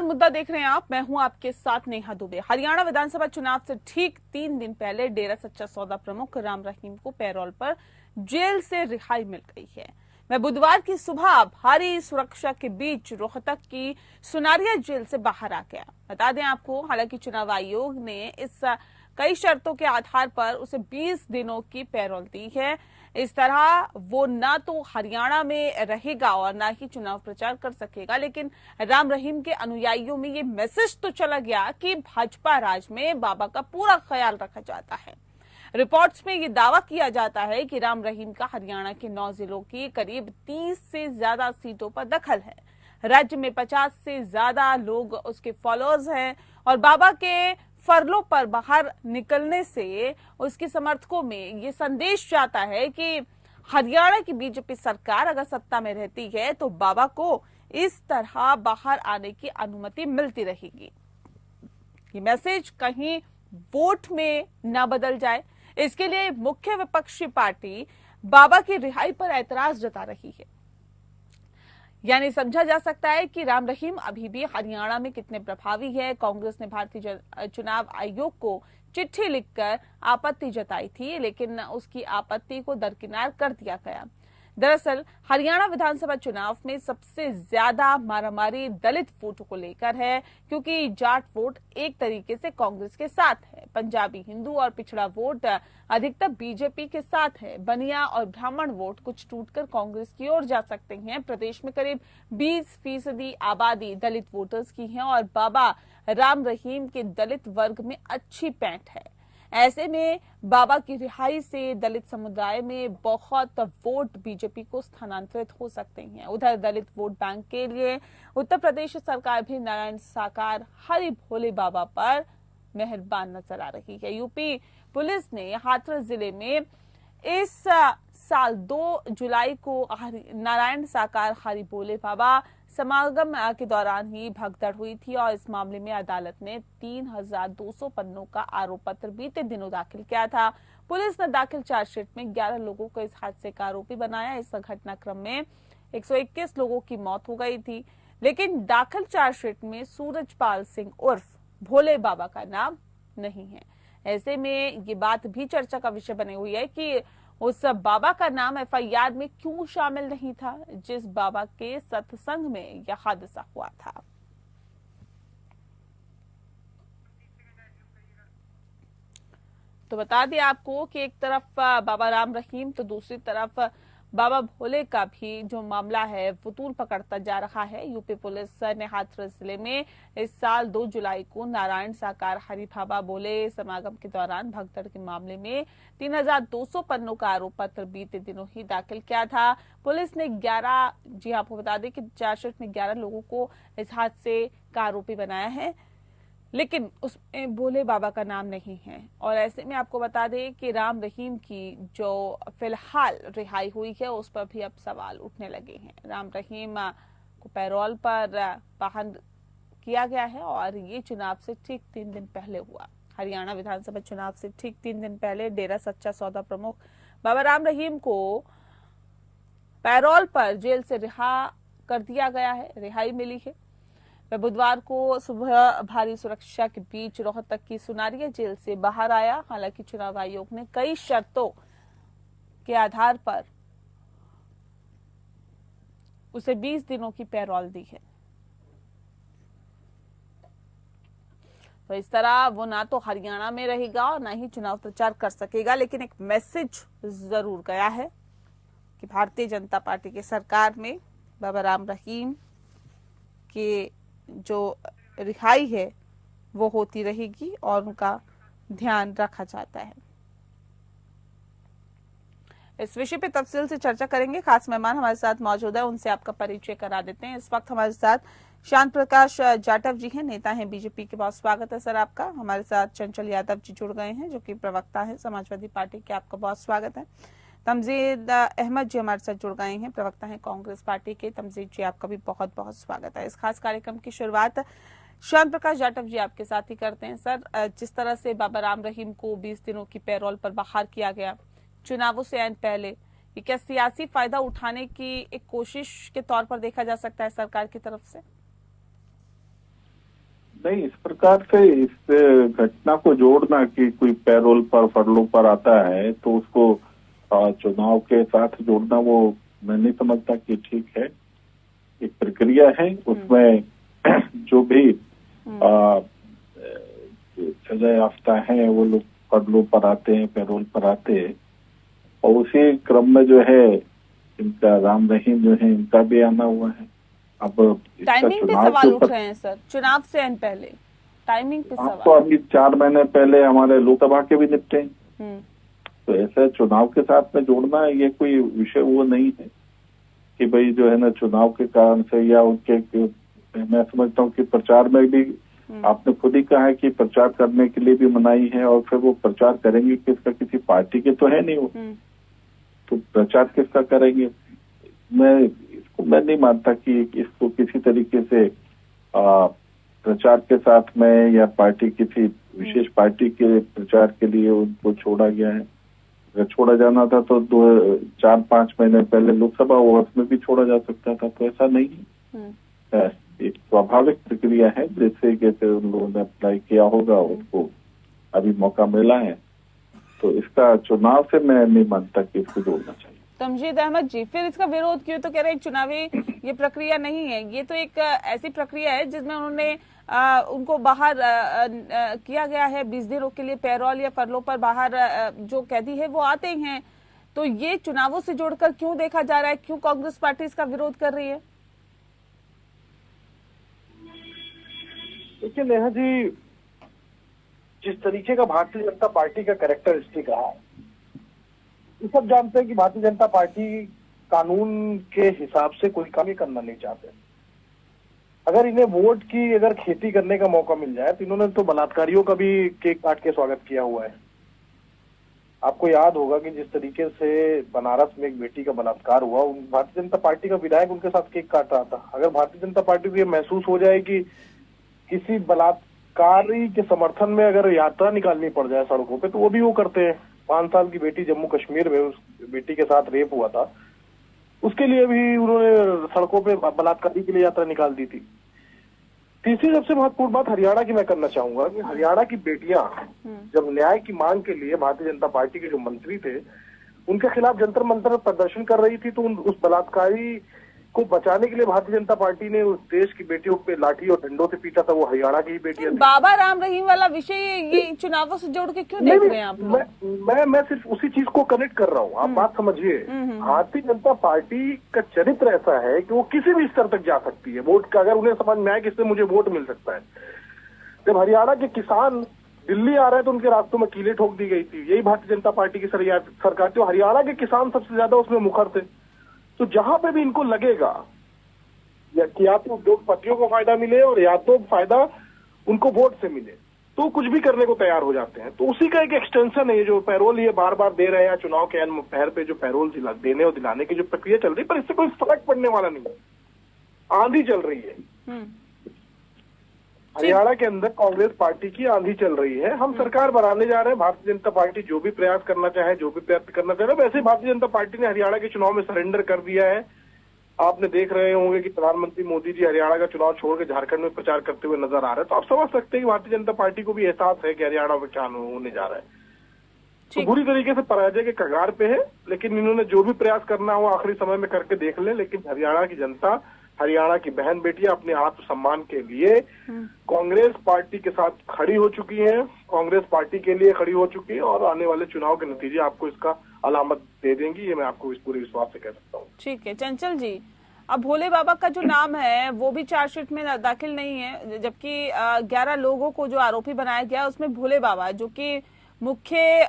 मुद्दा देख रहे हैं आप, मैं हूं आपके साथ नेहा दुबे। हरियाणा विधानसभा चुनाव से ठीक 3 दिन पहले डेरा सच्चा सौदा प्रमुख राम रहीम को पैरोल पर जेल से रिहाई मिल गई है। मैं बुधवार की सुबह भारी सुरक्षा के बीच रोहतक की सुनारिया जेल से बाहर आ गया। बता दें आपको, हालांकि चुनाव आयोग ने इस कई शर्तों के आधार पर उसे 20 दिनों की पैरोल दी है। इस तरह वो ना तो हरियाणा में रहेगा और ना ही चुनाव प्रचार कर सकेगा। लेकिन राम रहीम के अनुयायियों में ये मैसेज तो चला गया कि भाजपा राज में बाबा का पूरा ख्याल रखा जाता है। रिपोर्ट्स में ये दावा किया जाता है कि राम रहीम का हरियाणा के 9 जिलों की करीब 30 से ज्यादा सीटों पर दखल है। राज्य में 50 से ज्यादा लोग उसके फॉलोअर्स हैं और बाबा के फरलों पर बाहर निकलने से उसके समर्थकों में ये संदेश जाता है कि हरियाणा की बीजेपी सरकार अगर सत्ता में रहती है तो बाबा को इस तरह बाहर आने की अनुमति मिलती रहेगी। ये मैसेज कहीं वोट में न बदल जाए, इसके लिए मुख्य विपक्षी पार्टी बाबा की रिहाई पर ऐतराज जता रही है। यानी समझा जा सकता है कि राम रहीम अभी भी हरियाणा में कितने प्रभावी है। कांग्रेस ने भारतीय चुनाव आयोग को चिट्ठी लिखकर आपत्ति जताई थी, लेकिन उसकी आपत्ति को दरकिनार कर दिया गया। दरअसल हरियाणा विधानसभा चुनाव में सबसे ज्यादा मारामारी दलित वोट को लेकर है, क्योंकि जाट वोट एक तरीके से कांग्रेस के साथ है। पंजाबी, हिंदू और पिछड़ा वोट अधिकतर बीजेपी के साथ है। बनिया और ब्राह्मण वोट कुछ टूटकर कांग्रेस की ओर जा सकते हैं। प्रदेश में करीब 20% आबादी दलित वोटर्स की है और बाबा राम रहीम के दलित वर्ग में अच्छी पैठ है। ऐसे में बाबा की रिहाई से दलित समुदाय में बहुत वोट बीजेपी को स्थानांतरित हो सकते हैं। उधर दलित वोट बैंक के लिए उत्तर प्रदेश सरकार भी नारायण साकार हरि भोले बाबा पर मेहरबान नजर आ रही है। यूपी पुलिस ने हाथरस जिले में इस साल 2 जुलाई को नारायण साकार हरि भोले बाबा समागम के दौरान ही भगदड़ हुई थी और इस मामले में अदालत ने 3200 पन्नों का आरोप पत्र बीते दिनों दाखिल किया था। पुलिस ने दाखिल चार्जशीट में 11 लोगों को इस हादसे का आरोपी बनाया। इस घटनाक्रम में 121 लोगों की मौत हो गई थी, लेकिन दाखिल चार्जशीट में सूरजपाल सिंह उर्फ भोले बाबा का नाम नहीं है। ऐसे में ये बात भी चर्चा का विषय बनी हुई है कि उस बाबा का नाम एफआईआर में क्यों शामिल नहीं था, जिस बाबा के सत्संग में यह हादसा हुआ था। तो बता दें आपको कि एक तरफ बाबा राम रहीम तो दूसरी तरफ बाबा भोले का भी जो मामला है वो तूल पकड़ता जा रहा है। यूपी पुलिस ने हाथरस जिले में इस साल 2 जुलाई को नारायण साकार हरि बाबा बोले समागम के दौरान भगदड़ के मामले में 3200 पन्नों का आरोप पत्र बीते दिनों ही दाखिल किया था। पुलिस ने 11, जी आपको बता दें कि चार्जशीट में 11 लोगों को इस हादसे का आरोपी बनाया है, लेकिन उसमें भोले बाबा का नाम नहीं है। और ऐसे में आपको बता दें कि राम रहीम की जो फिलहाल रिहाई हुई है उस पर भी अब सवाल उठने लगे हैं। राम रहीम को पैरोल पर बाहर किया गया है और ये चुनाव से ठीक 3 दिन पहले हुआ। हरियाणा विधानसभा चुनाव से ठीक 3 दिन पहले डेरा सच्चा सौदा प्रमुख बाबा राम रहीम को पैरोल पर जेल से रिहा कर दिया गया है, रिहाई मिली है। वह बुधवार को सुबह भारी सुरक्षा के बीच रोहतक की सुनारिया जेल से बाहर आया। हालांकि चुनाव आयोग ने कई शर्तों के आधार पर उसे 20 दिनों की पैरोल दी है। तो इस तरह वो ना तो हरियाणा में रहेगा और ना ही चुनाव प्रचार कर सकेगा। लेकिन एक मैसेज जरूर गया है कि भारतीय जनता पार्टी की सरकार में बाबा राम रहीम के जो रिहाई है वो होती रहेगी और उनका ध्यान रखा जाता है। इस विषय पे तफसील से चर्चा करेंगे। खास मेहमान हमारे साथ मौजूद है, उनसे आपका परिचय करा देते हैं। इस वक्त हमारे साथ शांत प्रकाश जाटव जी हैं, नेता हैं बीजेपी के। बहुत स्वागत है सर आपका। हमारे साथ चंचल यादव जी जुड़ गए हैं जो कि प्रवक्ता है समाजवादी पार्टी के। आपका बहुत स्वागत है। तमजीद अहमद जी हमारे साथ जुड़ गए हैं, प्रवक्ता हैं कांग्रेस पार्टी के। तमजीद जी आपका भी बहुत बहुत स्वागत है। इस खास कार्यक्रम की शुरुआत शांत प्रकाश जाटव जी आपके साथ ही करते हैं। सर, जिस तरह से बाबा राम रहीम को 20 दिनों की पैरोल पर बाहर किया गया चुनावों से ऐन पहले, ये क्या सियासी फायदा उठाने की एक कोशिश के तौर पर देखा जा सकता है सरकार की तरफ से? नहीं, इस प्रकार से इस घटना को जोड़ना कि कोई पैरोल पर फरलो पर आता है तो उसको चुनाव के साथ जोड़ना, वो मैं नहीं समझता कि ठीक है। एक प्रक्रिया है, उसमें जो भी सजा याफ्ता है वो लोग फरलो पर आते हैं, पैरोल पर आते हैं, और उसी क्रम में जो है इनका राम रहीम जो है इनका भी आना हुआ है। अब टाइमिंग पे सवाल उठ रहे हैं सर, चुनाव से पहले टाइमिंग पे सवाल। तो अभी 4 महीने पहले हमारे लोकसभा के भी निपटे, तो ऐसे चुनाव के साथ में जोड़ना ये कोई विषय वो नहीं है कि भाई जो है ना चुनाव के कारण से या उनके, मैं समझता हूँ कि प्रचार में भी आपने खुद ही कहा है कि प्रचार करने के लिए भी मनाही है, और फिर वो प्रचार करेंगे किसका, किसी पार्टी के तो है नहीं वो, तो प्रचार किसका करेंगे। मैं नहीं मानता कि इसको किसी तरीके से प्रचार के साथ में या पार्टी किसी विशेष पार्टी के प्रचार के लिए उनको छोड़ा गया है। अगर छोड़ा जाना था तो 4-5 महीने पहले लोकसभा हुआ, उसमें भी छोड़ा जा सकता था, तो ऐसा नहीं है। एक स्वाभाविक प्रक्रिया है, जैसे कैसे उन लोगों ने अप्लाई किया होगा, उसको अभी मौका मिला है, तो इसका चुनाव से मैं नहीं मानता कि इसको जोड़ना चाहिए। तमजीद अहमद जी, फिर इसका विरोध क्यों? तो कह रहे हैं चुनावी ये प्रक्रिया नहीं है, ये तो एक ऐसी प्रक्रिया है जिसमें उन्होंने उनको बाहर किया गया है 20 दिनों के लिए पैरोल या फरलो पर बाहर जो कैदी है वो आते हैं, तो ये चुनावों से जोड़कर क्यों देखा जा रहा है? क्यों कांग्रेस पार्टी इसका विरोध कर रही है? देखिए नेहा जी, जिस तरीके का भारतीय जनता पार्टी का कैरेक्टरिस्टिक रहा है, ये सब जानते हैं कि भारतीय जनता पार्टी कानून के हिसाब से कोई काम करना नहीं चाहते। अगर इन्हें वोट की अगर खेती करने का मौका मिल जाए तो इन्होंने तो बलात्कारियों का भी केक काट के स्वागत किया हुआ है। आपको याद होगा कि जिस तरीके से बनारस में एक बेटी का बलात्कार हुआ, भारतीय जनता पार्टी का विधायक उनके साथ केक काट रहा था। अगर भारतीय जनता पार्टी को ये महसूस हो जाए कि किसी बलात्कारी के समर्थन में अगर यात्रा निकालनी पड़ जाए सड़कों पे, तो वो भी वो करते हैं। 5 साल की बेटी जम्मू कश्मीर में, उस बेटी के साथ रेप हुआ था, उसके लिए भी उन्होंने सड़कों पे बलात्कारी के लिए यात्रा निकाल दी थी। तीसरी सबसे महत्वपूर्ण बात हरियाणा की मैं करना चाहूंगा कि हरियाणा की बेटियां जब न्याय की मांग के लिए भारतीय जनता पार्टी के जो मंत्री थे उनके खिलाफ जंतर मंतर प्रदर्शन कर रही थी, तो उस बलात्कारी को बचाने के लिए भारतीय जनता पार्टी ने उस देश की बेटियों पे लाठी और डंडों से पीटा था, वो हरियाणा की बेटियां थी। बाबा राम रहीम वाला विषय ये चुनावों से जोड़ के क्यों देख रहे हैं आप लोग? मैं सिर्फ उसी चीज को कनेक्ट कर रहा हूँ, आप बात समझिए। भारतीय जनता पार्टी का चरित्र ऐसा है कि वो किसी भी स्तर तक जा सकती है वोट का, अगर उन्हें समझ में आए कि इससे मुझे वोट मिल सकता है। जब हरियाणा के किसान दिल्ली आ रहे हैं तो उनके रास्तों में कीलें ठोक दी गई थी, यही भारतीय जनता पार्टी की सरकार थी। हरियाणा के किसान सबसे ज्यादा उसमें मुखर थे। तो जहां पे भी इनको लगेगा या तो उद्योगपतियों को फायदा मिले और या तो फायदा उनको वोट से मिले, तो कुछ भी करने को तैयार हो जाते हैं। तो उसी का एक एक्सटेंशन है ये जो पैरोल ये बार बार दे रहे हैं, चुनाव के पहर पे जो पैरोल देने और दिलाने की जो प्रक्रिया चल रही है, पर इससे कोई फर्क पड़ने वाला नहीं है। आंधी चल रही है हरियाणा के अंदर, कांग्रेस पार्टी की आंधी चल रही है। हम सरकार बनाने जा रहे हैं। भारतीय जनता पार्टी जो भी प्रयास करना चाहे, जो भी प्रयत्न करना चाहे, वैसे भारतीय जनता पार्टी ने हरियाणा के चुनाव में सरेंडर कर दिया है। आपने देख रहे होंगे कि प्रधानमंत्री मोदी जी हरियाणा का चुनाव छोड़ के झारखंड में प्रचार करते हुए नजर आ रहे हैं, तो आप समझ सकते हैं कि भारतीय जनता पार्टी को भी एहसास है कि हरियाणा में क्या होने जा रहा है। तो बुरी तरीके से पराजय के कगार पे है, लेकिन इन्होंने जो भी प्रयास करना हो आखिरी समय में करके देख ले। लेकिन हरियाणा की जनता, हरियाणा की बहन बेटियां अपने आत्मसम्मान के लिए कांग्रेस पार्टी के साथ खड़ी हो चुकी हैं, कांग्रेस पार्टी के लिए खड़ी हो चुकी है, और आने वाले चुनाव के नतीजे आपको इसका अलामत दे देंगी, ये मैं आपको इस पूरे विश्वास से कह सकता हूँ। ठीक है चंचल जी, अब भोले बाबा का जो नाम है वो भी चार्जशीट में दाखिल नहीं है, जबकि 11 लोगों को जो आरोपी बनाया गया उसमें भोले बाबा जो कि मुख्य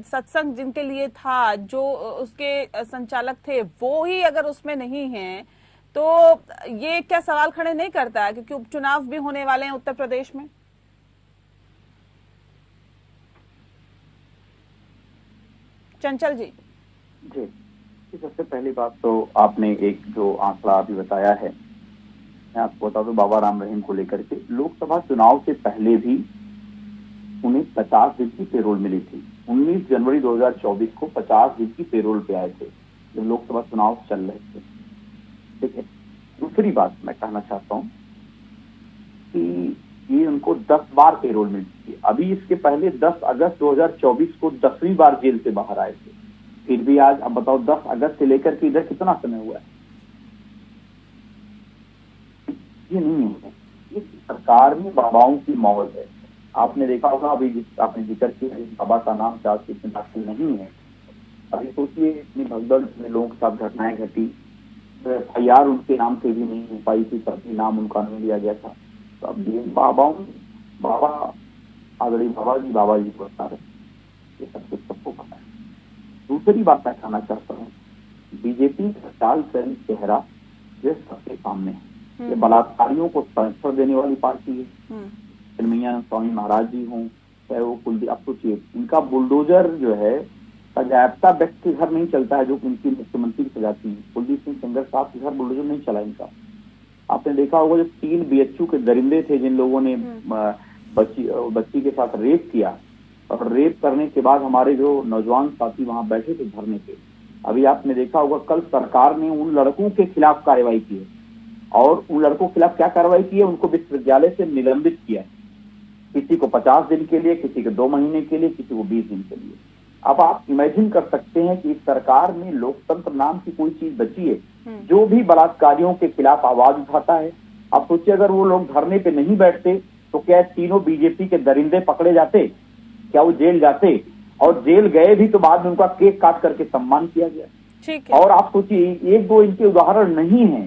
सत्संग जिनके लिए था, जो उसके संचालक थे, वो ही अगर उसमें नहीं है तो ये क्या सवाल खड़े नहीं करता है? क्योंकि उपचुनाव भी होने वाले हैं उत्तर प्रदेश में। चंचल जी। जी, सबसे पहली बात तो आपने एक जो आंकड़ा अभी बताया है, मैं आपको बता दूं बाबा राम रहीम को लेकर के लोकसभा चुनाव से पहले भी उन्हें 50 दिन की पेरोल मिली थी। 19 जनवरी 2024 को 50 दिन की पेरोल पे आए थे जब लोकसभा चुनाव चल रहे थे। ठीक है, दूसरी बात मैं कहना चाहता हूं कि ये उनको 10 बार पेरोल मिल चुकी है। अभी इसके पहले 10 अगस्त 2024 को 10वीं बार जेल से बाहर आए थे। फिर भी आज अब बताओ 10 अगस्त से लेकर के इधर कितना समय हुआ है? ये नहीं है, ये सरकार में बाबाओं की मौत है। आपने देखा होगा, अभी आपने जिक्र किया बाबा का नाम चार्जशीट में दाखिल नहीं है। अभी सोचिए इतनी भगदड़ में लोगों के साथ घटनाएं घटी, तो FIR उनके नाम से भी नहीं हो पाई थी, तभी नाम उनका नहीं लिया गया था। तो अब ये बाबा आदरणीय बाबा जी को बता रहे, ये सब कुछ सबको पता है। दूसरी बात मैं कहना चाहता हूँ, बीजेपी का चाल चलन चेहरा जो सबके सामने है। ये बलात्कारियों को संरक्षण देने वाली पार्टी है। चिन्मया स्वामी महाराज जी हों, चाहे वो कुलदीप, अब सोचिए इनका बुलडोजर जो है सजायाफ्ता व्यक्ति के घर नहीं चलता है, जो उनकी मुख्यमंत्री सजाती है। कुलदीप सिंह सेंगर साहब के घर बुलडोजर नहीं चला इनका। आपने देखा होगा जो 3 BHU के दरिंदे थे जिन लोगों ने बच्ची के साथ रेप किया, और रेप करने के बाद हमारे जो नौजवान साथी वहां बैठे थे धरने पे, अभी आपने देखा होगा कल सरकार ने उन लड़कों के खिलाफ कार्रवाई की है। और उन लड़कों के खिलाफ क्या कार्रवाई की है? उनको विश्वविद्यालय से निलंबित किया है, किसी को 50 दिन के लिए, किसी को 2 महीने के लिए, किसी को 20 दिन के लिए। अब आप इमेजिन कर सकते हैं कि इस सरकार में लोकतंत्र नाम की कोई चीज बची है? जो भी बलात्कारियों के खिलाफ आवाज उठाता है, आप सोचिए अगर वो लोग धरने पे नहीं बैठते तो क्या तीनों बीजेपी के दरिंदे पकड़े जाते? क्या वो जेल जाते? और जेल गए भी तो बाद में उनका केक काट करके सम्मान किया गया। ठीक है। और आप सोचिए 1-2 इनके उदाहरण नहीं है,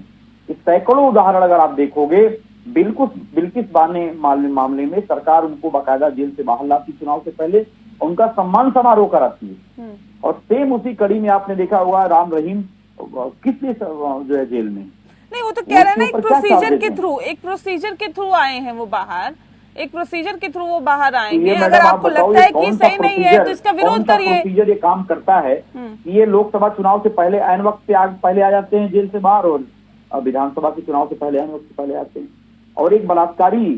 सैकड़ों उदाहरण अगर आप देखोगे। बिल्किस बाने मामले में सरकार उनको बाकायदा जेल से बाहर लाती चुनाव से पहले, उनका सम्मान समारोह कराती है। और सेम उसी कड़ी में आपने देखा होगा राम रहीम किस लिए जो है जेल में नहीं, वो तो कह रहे हैं ना एक प्रोसीजर के थ्रू आए हैं वो बाहर, एक प्रोसीजर के थ्रू वो बाहर आएंगे। अगर आपको लगता है कि सही नहीं है तो इसका विरोध करिए। प्रोसीजर ये काम करता है कि ये लोकसभा चुनाव से पहले ऐन वक्त पे पहले आ जाते हैं जेल से बाहर, और विधानसभा के चुनाव से पहले ऐन वक्त से पहले आते हैं। और एक बलात्कारी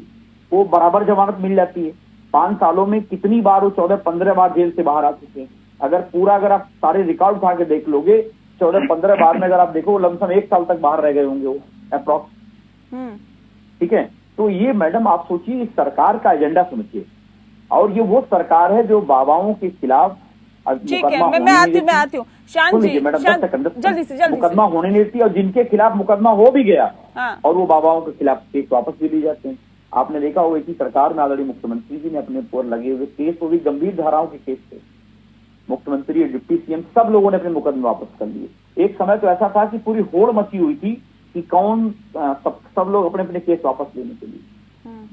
को बराबर जमानत मिल जाती है। 5 सालों में कितनी बार वो 14-15 बार जेल से बाहर आ चुके हैं। अगर आप सारे रिकॉर्ड उठा के देख लोगे, 14-15 बार में अगर आप देखो लमसम 1 साल तक बाहर रह गए होंगे वो अप्रॉक्स। ठीक है, तो ये मैडम आप सोचिए इस सरकार का एजेंडा समझिए। और ये वो सरकार है जो बाबाओं के खिलाफ ठीक है, मैं आती हूँ शांत जी, जल्दी से मुकदमा होने नहीं देती, और जिनके खिलाफ मुकदमा हो भी गया और वो बाबाओं के खिलाफ केस वापस भी लिए जाते हैं। आपने देखा होगा कि सरकार में ऑलरेडी मुख्यमंत्री जी ने अपने ऊपर लगे हुए केस, वो भी गंभीर धाराओं के केस थे। मुख्यमंत्री, डिप्टी CM सब लोगों ने अपने मुकदमे वापस कर लिए। एक समय तो ऐसा था कि पूरी होड़ मची हुई थी कि कौन सब लोग अपने अपने केस वापस लेने के लिए।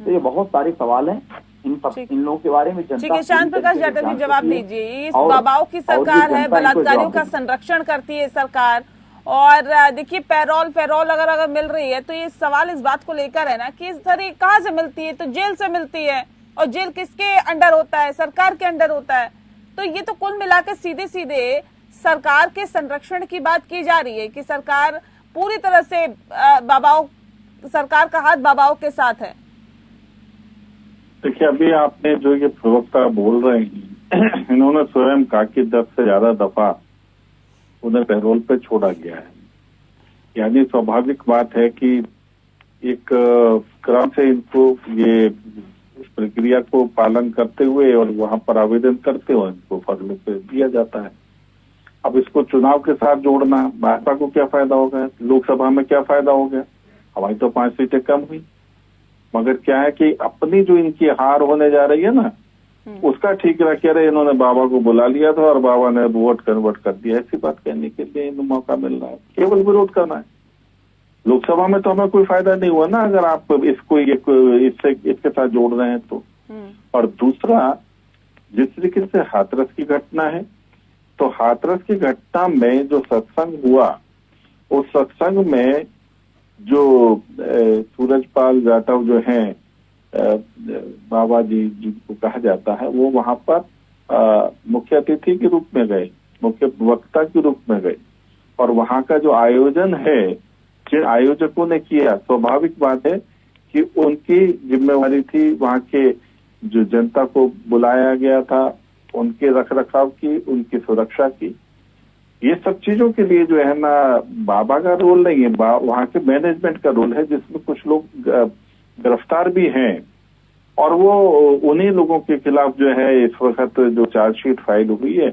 तो ये बहुत सारे सवाल हैं इन लोगों के बारे में जनता। ठीक है, शांत प्रकाश जाटव जी जवाब दीजिए। इस बाबाओं की सरकार है, बलात्कारियों का संरक्षण करती है सरकार, और देखिए पैरोल अगर मिल रही है तो ये सवाल इस बात को लेकर है ना कि सर ये कहाँ से मिलती है? तो जेल से मिलती है, और जेल किसके अंडर होता है? सरकार के अंडर होता है। तो ये तो कुल मिलाकर सीधे सरकार के संरक्षण की बात की जा रही है कि सरकार पूरी तरह से सरकार का हाथ बाबाओं के साथ है। देखिए, अभी आपने जो ये प्रवक्ता बोल रहे हैं, इन्होंने स्वयं कहा कि 10 से ज्यादा दफा उन्हें पैरोल पे छोड़ा गया है। यानी स्वाभाविक बात है कि एक क्रम से इनको ये इस प्रक्रिया को पालन करते हुए और वहां पर आवेदन करते हुए इनको फैसले पे दिया जाता है। अब इसको चुनाव के साथ जोड़ना, भाजपा को क्या फायदा होगा? लोकसभा में क्या फायदा हो गया? हमारी तो 5 सीटें कम हुई, मगर क्या है कि अपनी जो इनकी हार होने जा रही है ना, उसका ठीक रखे रहे। इन्होंने बाबा को बुला लिया था और बाबा ने वोट कन्वर्ट कर दिया, ऐसी बात कहने के लिए इन्हें मौका मिल रहा है। केवल विरोध करना है। लोकसभा में तो हमें कोई फायदा नहीं हुआ ना अगर आप इसको इसके साथ जोड़ रहे हैं तो। और दूसरा, जिस तरीके से हाथरस की घटना है, तो हाथरस की घटना में जो सत्संग हुआ, उस सत्संग में जो सूरजपाल जाटव जो हैं बाबा जी जिनको कहा जाता है, वो वहां पर मुख्य अतिथि के रूप में गए, मुख्य वक्ता के रूप में गए। और वहां का जो आयोजन है, जिन आयोजकों ने किया, स्वाभाविक बात है कि उनकी जिम्मेवारी थी वहां के जो जनता को बुलाया गया था उनके रखरखाव की, उनकी सुरक्षा की। ये सब चीजों के लिए जो है ना बाबा का रोल नहीं है, वहां के मैनेजमेंट का रोल है, जिसमें कुछ लोग गिरफ्तार भी हैं। और वो उन्हीं लोगों के खिलाफ जो है इस वक्त जो चार्जशीट फाइल हुई है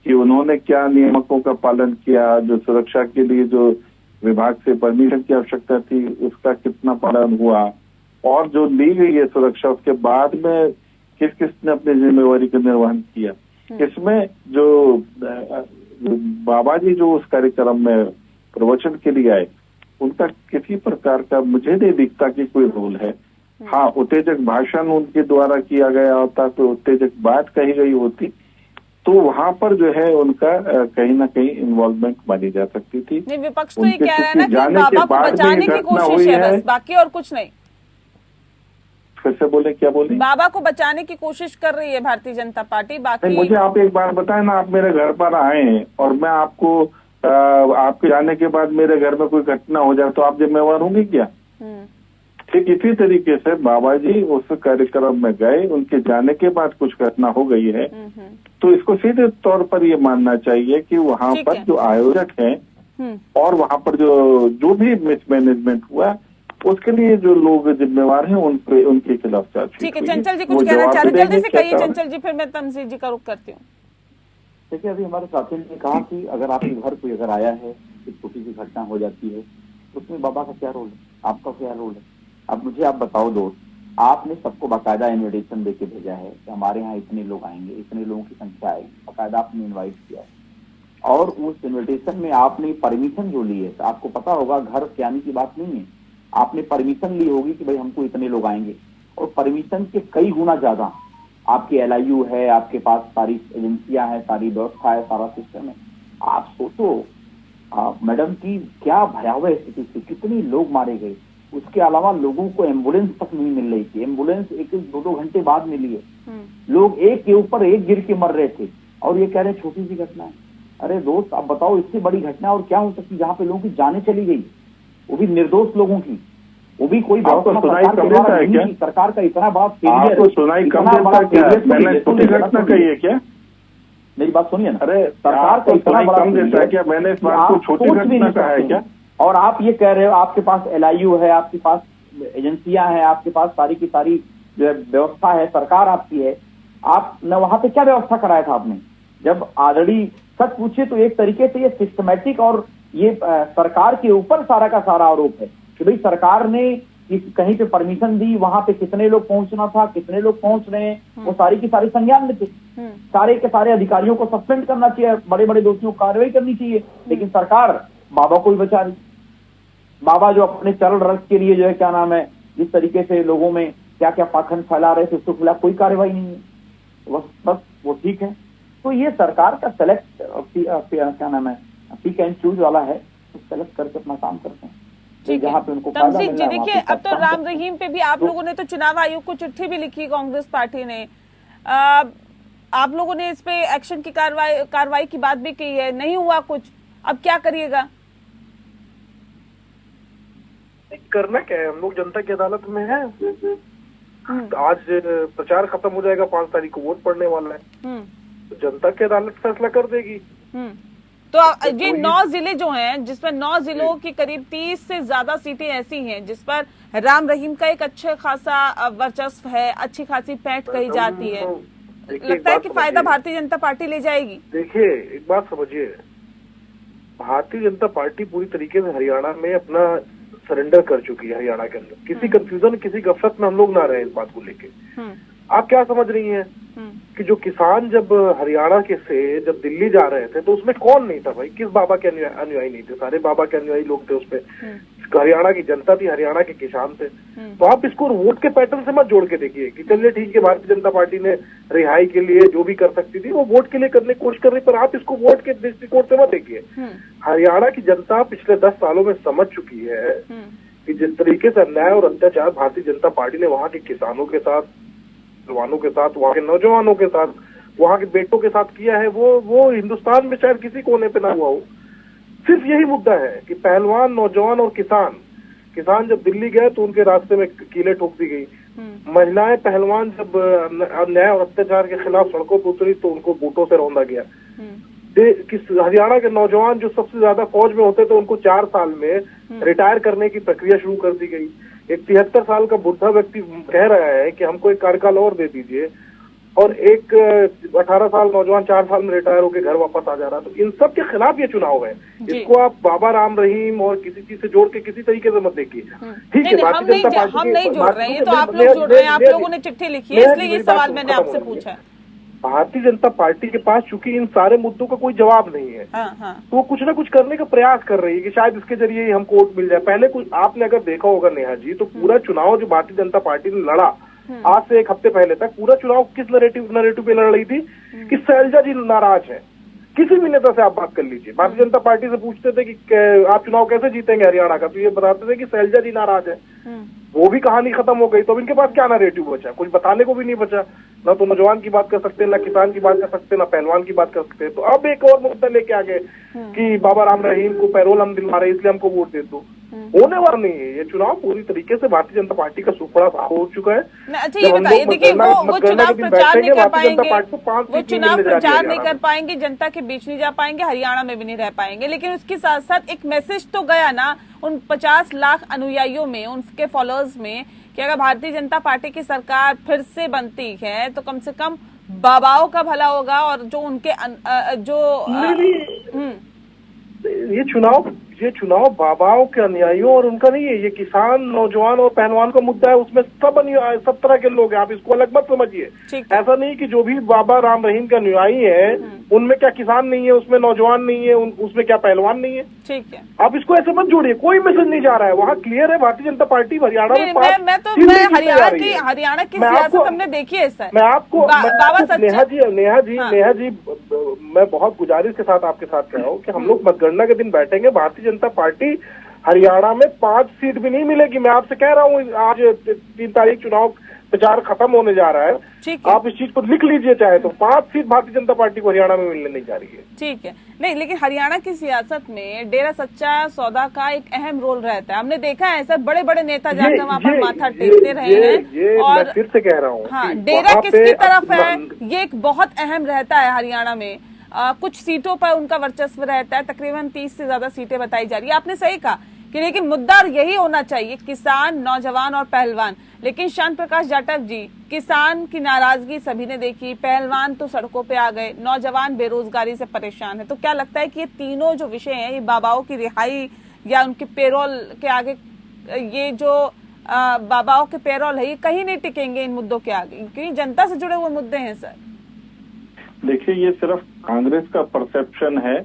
कि उन्होंने क्या नियमों का पालन किया, जो सुरक्षा के लिए जो विभाग से परमिशन की आवश्यकता थी उसका कितना पालन हुआ, और जो ली गई है सुरक्षा उसके बाद में किस किस ने अपनी जिम्मेवारी का निर्वहन किया। इसमें जो बाबा जी जो उस कार्यक्रम में प्रवचन के लिए आए उनका किसी प्रकार का मुझे नहीं दिखता कि कोई रोल है। हाँ, उत्तेजक भाषण उनके द्वारा किया गया होता, कोई उत्तेजक बात कही गई होती तो वहां पर जो है उनका कहीं ना कहीं इन्वॉल्वमेंट मानी जा सकती थी। नहीं, विपक्ष तो ये कह रहा है ना कि बाबा को बचाने की कोशिश है बस, बाकी और कुछ नहीं। फिर से बोले, क्या बोले? बाबा को बचाने की कोशिश कर रही है भारतीय जनता पार्टी। बाकी मुझे आप एक बात बताएं ना, आप मेरे घर पर आए और मैं आपको आपके जाने के बाद मेरे घर में कोई घटना हो जाए तो आप जिम्मेवार होंगे क्या? ठीक इसी तरीके से बाबा जी उस कार्यक्रम में गए, उनके जाने के बाद कुछ घटना हो गई है तो इसको सीधे तौर पर ये मानना चाहिए कि वहाँ पर जो आयोजक हैं और वहाँ पर जो भी मिसमैनेजमेंट हुआ उसके लिए जो लोग जिम्मेवार हैं उनके खिलाफ चार्जशीट। ठीक है, चंचल जी कुछ कहना चाह रहे, जल्दी से कहिए चंचल जी, फिर मैं तमसीह जी का रुख करती हूँ। देखिए, अभी हमारे साथी ने कहा कि अगर आपके घर कोई अगर आया है, एक छोटी सी घटना हो जाती है, उसमें बाबा का क्या रोल है, आपका क्या रोल है? अब मुझे आप बताओ दोस्त, आपने सबको बाकायदा इनविटेशन देके भेजा है कि हमारे यहाँ इतने लोग आएंगे, इतने लोगों की संख्या आएगी, बाकायदा आपने इन्वाइट किया है और उस इन्विटेशन में आपने परमिशन जो ली है, तो आपको पता होगा घर के आने की बात नहीं है, आपने परमिशन ली होगी कि भाई हमको इतने लोग आएंगे, और परमिशन के कई गुना ज्यादा आपकी LIU है, आपके पास सारी एजेंसियां हैं, सारी व्यवस्था है, सारा सिस्टम है। आप सोचो मैडम की क्या भयावह स्थिति थी, कितने लोग मारे गए, उसके अलावा लोगों को एम्बुलेंस तक नहीं मिल रही थी, एम्बुलेंस 1-2 घंटे बाद मिली है, लोग एक के ऊपर एक गिर के मर रहे थे और ये कह रहे छोटी सी घटना है। अरे दोस्त, आप बताओ इससे बड़ी घटना और क्या हो सकती, जहाँ पे लोगों की जानें चली गई, वो भी निर्दोष लोगों की, वो भी कोई सरकार का इतना बड़ा फेलियर, सुनाई कम देता है, मैंने छोटी घटना कही है क्या? मेरी बात सुनिए ना, अरे सरकार का इतना बड़ा कम देता है क्या? मैंने इस बात को छोटी घटना कहा है क्या? और आप ये कह रहे हो आपके पास LIU है, आपके पास एजेंसियां हैं, आपके पास सारी की सारी जो है व्यवस्था है, सरकार आपकी है, आप न वहां पे क्या व्यवस्था कराया था आपने? जब ऑलरेडी सच पूछे तो एक तरीके से ये सिस्टमैटिक और ये सरकार के ऊपर सारा का सारा आरोप है कि भाई सरकार ने कहीं पे परमिशन दी, वहां पे कितने लोग पहुंचना था, कितने लोग पहुंच रहे हैं, वो सारी की सारी संज्ञान में थे। सारे के सारे अधिकारियों को सस्पेंड करना चाहिए, बड़े बड़े दोषियों को कार्रवाई करनी चाहिए, लेकिन सरकार बाबा को ही बचा रही। बाबा जो अपने चल रस के लिए जो है क्या नाम है, जिस तरीके से लोगों में क्या क्या पाखंड फैला रहे थे, उसके खिलाफ कोई कार्रवाई नहीं है, बस वो ठीक है। तो ये सरकार का सेलेक्ट क्या नाम है, पिक एंड चूज वाला है, सेलेक्ट करके अपना काम करते हैं जहाँ पे उनको फायदा मिल रहा है। देखिए, अब तो राम रहीम पे भी आप लोगों ने तो चुनाव आयोग को चिट्ठी भी लिखी, कांग्रेस पार्टी ने, आप लोगों ने इस पे एक्शन की कार्रवाई की बात भी की है, नहीं हुआ कुछ, अब क्या करिएगा? करना क्या है, हम लोग जनता की अदालत में हैं। आज प्रचार खत्म हो जाएगा, 5 तारीख को वोट पड़ने वाला है, तो जनता की अदालत फैसला कर देगी। तो ये 9 जिले जो हैं, जिसमें 9 जिलों की करीब 30 से ज्यादा सीटें ऐसी हैं जिस पर राम रहीम का एक अच्छा खासा वर्चस्व है, अच्छी खासी पैठ कही जाती है, लगता है कि फायदा भारतीय जनता पार्टी ले जाएगी। देखिए, एक बात समझिए, भारतीय जनता पार्टी पूरी तरीके से हरियाणा में अपना सरेंडर कर चुकी है। हरियाणा के अंदर किसी कंफ्यूजन, किसी गफलत में हम लोग ना रहे इस बात को लेके। आप क्या समझ रही हैं कि जो किसान जब हरियाणा के से जब दिल्ली जा रहे थे तो उसमें कौन नहीं था भाई, किस बाबा के अनुयायी नहीं थे? सारे बाबा के अनुयायी लोग थे उसपे, हरियाणा की जनता थी, हरियाणा के किसान थे। तो आप इसको वोट के पैटर्न से मत जोड़ के देखिए कि चलिए ठीक है, भारतीय जनता पार्टी ने रिहाई के लिए जो भी कर सकती थी वो वोट के लिए करने की कोशिश कर रही, पर आप इसको वोट के दृष्टिकोण से मत देखिए। हरियाणा की जनता पिछले 10 सालों में समझ चुकी है कि जिस तरीके से अन्याय और अत्याचार भारतीय जनता पार्टी ने वहाँ के किसानों के साथ, जवानों के साथ, वहाँ के नौजवानों के साथ, वहाँ के बेटों के साथ किया है, वो हिंदुस्तान में शायद किसी कोने पे ना हुआ हो। सिर्फ यही मुद्दा है कि पहलवान, नौजवान और किसान जब दिल्ली गए तो उनके रास्ते में कीलें ठोक दी गई। महिलाएं पहलवान जब अन्याय और अत्याचार के खिलाफ सड़कों पर उतरी तो उनको बूटों से रौंदा गया। हरियाणा के नौजवान जो सबसे ज्यादा फौज में होते थे उनको 4 साल में रिटायर करने की प्रक्रिया शुरू कर दी गई। एक 73 साल का बुढ़ा व्यक्ति कह रहा है कि हमको एक कार्यकाल और दे दीजिए, और एक 18 साल नौजवान 4 साल में रिटायर होकर घर वापस आ जा रहा है। तो इन सब के खिलाफ ये चुनाव है। इसको आप बाबा राम रहीम और किसी चीज से जोड़ के किसी तरीके से मत देखिए। ठीक है, भारतीय जनता पार्टी हम नहीं जोड़ रहे हैं, ये तो आप लोग जोड़ रहे हैं। आप लोगों ने चिट्ठी लिखी है, इसलिए ये सवाल मैंने आपसे पूछा है। भारतीय जनता पार्टी के पास चूंकि इन सारे मुद्दों का कोई जवाब नहीं है, तो वो कुछ ना कुछ करने का प्रयास कर रही है कि शायद इसके जरिए ही हमको वोट मिल जाए। पहले कुछ आपने अगर देखा होगा नेहा जी, तो पूरा चुनाव जो भारतीय जनता पार्टी ने लड़ा आज से एक हफ्ते पहले तक, पूरा चुनाव किस नरेटिव पे लड़ रही थी कि शैलजा जी नाराज है। किसी भी नेता से आप बात कर लीजिए, भारतीय जनता पार्टी से पूछते थे कि आप चुनाव कैसे जीतेंगे हरियाणा का, तो ये बताते थे कि शैलजा जी नाराज है। वो भी कहानी खत्म हो गई। तो अब इनके पास क्या नैरेटिव बचा? कुछ बताने को भी नहीं बचा। ना तो नौजवान की बात कर सकते, ना किसान की बात कर सकते, ना पहलवान की बात कर सकते। तो अब एक और मुद्दा लेके आ गए कि बाबा राम रहीम को पैरोल हम दिलवा रहे, इसलिए हमको वोट दे दो। होने वाला नहीं है ये चुनाव। पूरी तरीके से भारतीय जनता पार्टी का सुपड़ा साफ हो चुका है। अच्छा ये बताइए, देखिए वो चुनाव प्रचार नहीं कर पाएंगे, वो चुनाव प्रचार नहीं कर पाएंगे, जनता के बीच नहीं जा पाएंगे, हरियाणा में भी नहीं रह पाएंगे। लेकिन उसके साथ साथ एक मैसेज तो गया ना उन 50 लाख अनुयायियों में, उनके फॉलोअर्स में, कि अगर भारतीय जनता पार्टी की सरकार फिर से बनती है तो कम से कम बाबाओं का भला होगा। और जो उनके ये चुनाव बाबाओं के अनुयायियों और उनका नहीं है। ये किसान, नौजवान और पहलवान का मुद्दा है। उसमें सब तरह के लोग हैं, आप इसको अलग मत समझिए। ऐसा नहीं कि जो भी बाबा राम रहीम का अनुयायी है उनमें क्या किसान नहीं है, उसमें नौजवान नहीं है, उसमें क्या पहलवान नहीं है। ठीक है, आप इसको ऐसे मत जोड़िए। कोई मैसेज नहीं जा रहा है, वहाँ क्लियर है भारतीय जनता पार्टी हरियाणा में हरियाणा की सियासत हमने देखी है सर। मैं आपको नेहा जी हाँ। मैं बहुत गुजारिश के साथ आपके साथ कह रहा हूँ कि हम लोग मतगणना के दिन बैठेंगे। भारतीय जनता पार्टी हरियाणा में 5 सीट भी नहीं मिलेगी। मैं आपसे कह रहा हूँ, आज 3 तारीख चुनाव प्रचार खत्म होने जा रहा है। आप इस चीज को लिख लीजिए चाहे तो, 5 सीट भारतीय जनता पार्टी को हरियाणा में मिलने नहीं जा रही है। ठीक है, नहीं लेकिन हरियाणा की सियासत में डेरा सच्चा सौदा का एक अहम रोल रहता है। हमने देखा है सर, बड़े बड़े नेता जाकर वहाँ पर माथा टेकते रहे हैं। और मैं फिर से कह रहा हूँ, हाँ, डेरा किसकी तरफ है ये एक बहुत अहम रहता है हरियाणा में। कुछ सीटों पर उनका वर्चस्व रहता है, तकरीबन 30 से ज्यादा सीटें बताई जा रही है। आपने सही कहा कि लेकिन मुद्दा यही होना चाहिए, किसान, नौजवान और पहलवान। लेकिन शांत प्रकाश जाटव जी, किसान की नाराजगी सभी ने देखी, पहलवान तो सड़कों पे आ गए, नौजवान बेरोजगारी से परेशान है। तो क्या लगता है कि ये तीनों जो विषय हैं, ये बाबाओं की रिहाई या उनके पेरोल के आगे, ये जो बाबाओं के पेरोल है, ये कहीं नहीं टिकेंगे इन मुद्दों के आगे, क्योंकि जनता से जुड़े हुए मुद्दे हैं सर। देखिए, ये सिर्फ कांग्रेस का परसेप्शन है।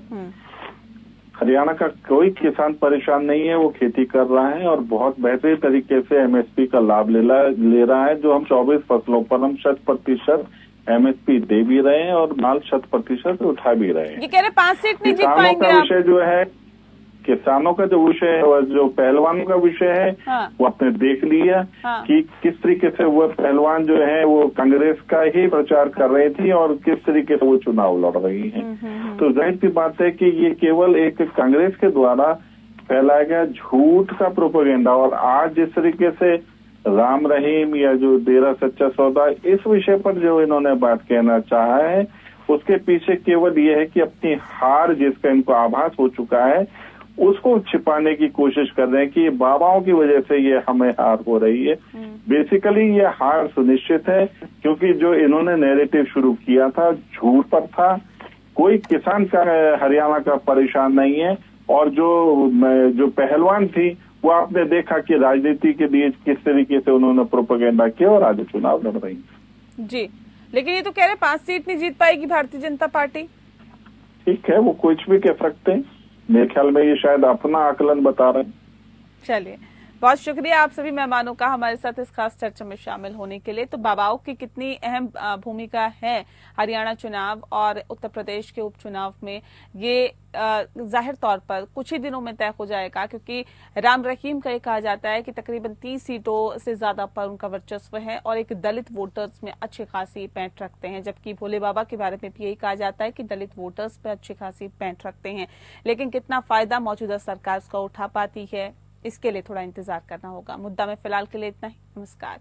हरियाणा का कोई किसान परेशान नहीं है, वो खेती कर रहा है और बहुत बेहतरीन तरीके से एमएसपी का लाभ ले रहा है। जो हम 24 फसलों पर हम 100% एमएसपी दे भी रहे हैं और माल 100% उठा भी रहे हैं। ये कह रहे 5 सीट नहीं जीत पाएंगे। किसानों का विषय जो है, किसानों का जो विषय है और जो पहलवानों का विषय है, वो आपने देख लिया कि किस तरीके से वो पहलवान जो है वो कांग्रेस का ही प्रचार कर रही थी और किस तरीके से वो चुनाव लड़ रही हैं। तो जाहिर सी बात है कि ये केवल एक कांग्रेस के द्वारा फैलाया गया झूठ का प्रोपेगेंडा। और आज जिस तरीके से राम रहीम या जो डेरा सच्चा सौदा, इस विषय पर जो इन्होंने बात कहना चाहा है, उसके पीछे केवल ये है कि अपनी हार जिसका इनको आभास हो चुका है उसको छिपाने की कोशिश कर रहे हैं कि बाबाओं की वजह से ये हमें हार हो रही है। बेसिकली ये हार सुनिश्चित है, क्योंकि जो इन्होंने नैरेटिव शुरू किया था झूठ पर था। कोई किसान का हरियाणा का परेशान नहीं है। और जो पहलवान थी वो आपने देखा कि राजनीति के लिए किस तरीके से उन्होंने प्रोपेगेंडा किया और आज चुनाव लड़ रही जी। लेकिन ये तो कह रहे 5 सीट नहीं जीत पाएगी भारतीय जनता पार्टी। ठीक है, वो कुछ भी कह सकते हैं। मेरे ख्याल में ये शायद अपना आकलन बता रहे हैं। चलिए, बहुत शुक्रिया आप सभी मेहमानों का हमारे साथ इस खास चर्चा में शामिल होने के लिए। तो बाबाओं की कितनी अहम भूमिका है हरियाणा चुनाव और उत्तर प्रदेश के उपचुनाव में, ये जाहिर तौर पर कुछ ही दिनों में तय हो जाएगा, क्योंकि राम रहीम का ये कहा जाता है कि तकरीबन 30 सीटों से ज्यादा पर उनका वर्चस्व है और एक दलित वोटर्स में अच्छी खासी पैंठ रखते हैं। जबकि भोले बाबा के बारे में भी यही कहा जाता है कि दलित वोटर्स पे अच्छी खासी पैंठ रखते हैं। लेकिन कितना फायदा मौजूदा सरकार उसका उठा पाती है, इसके लिए थोड़ा इंतजार करना होगा। मुद्दा में फिलहाल के लिए इतना ही। नमस्कार।